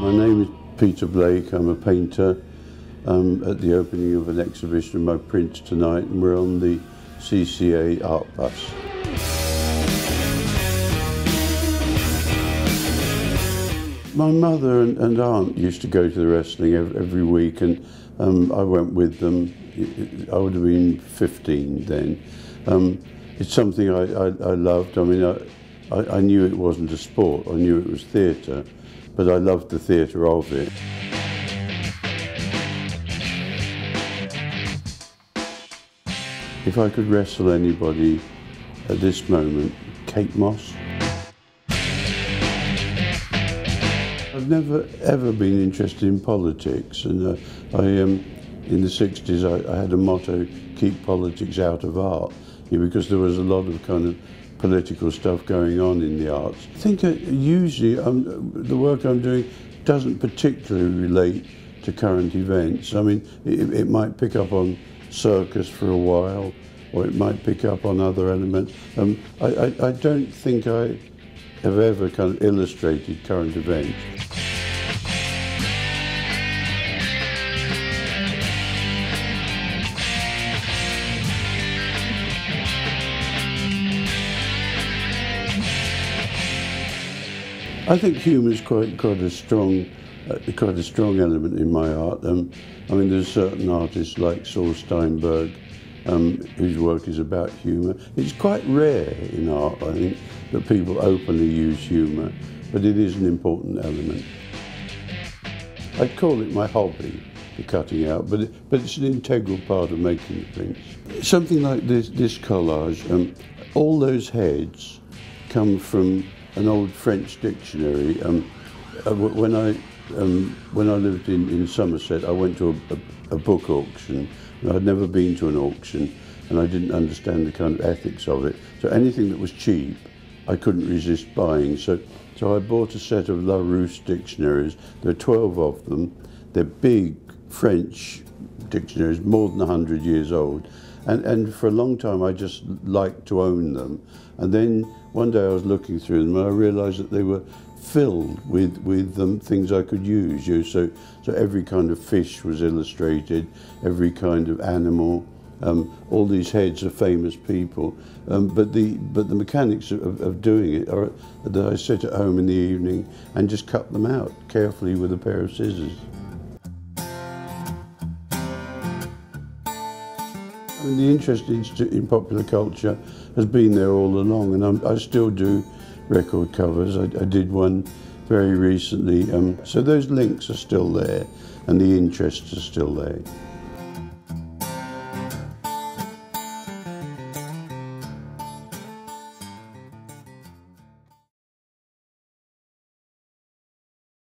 My name is Peter Blake. I'm a painter at the opening of an exhibition of my prints tonight, and we're on the CCA art bus. My mother and aunt used to go to the wrestling every week, and I went with them. I would have been 15 then. It's something I loved. I mean, I knew it wasn't a sport. I knew it was theatre, but I loved the theatre of it. If I could wrestle anybody at this moment, Kate Moss. I've never ever been interested in politics, and in the 60s I had a motto: keep politics out of art, because there was a lot of kind of political stuff going on in the arts. I think usually the work I'm doing doesn't particularly relate to current events. I mean, it might pick up on circus for a while, or it might pick up on other elements. I don't think I have ever kind of illustrated current events. I think humour is quite a strong element in my art. I mean, there's certain artists like Saul Steinberg, whose work is about humour. It's quite rare in art, I think, that people openly use humour, but it is an important element. I'd call it my hobby, the cutting out, but it's an integral part of making the prints. Something like this collage, all those heads come from an old French dictionary. When I lived in Somerset, I went to a book auction. I'd never been to an auction, and I didn't understand the kind of ethics of it. So anything that was cheap, I couldn't resist buying. So I bought a set of Larousse dictionaries. There are 12 of them. They're big French dictionaries, more than 100 years old. And for a long time I just liked to own them. And then one day I was looking through them and I realised that they were filled with things I could use. So every kind of fish was illustrated, every kind of animal. All these heads of famous people. But the mechanics of doing it are that I sit at home in the evening and just cut them out carefully with a pair of scissors. And the interest in popular culture has been there all along, and I still do record covers. I did one very recently, so those links are still there and the interests are still there.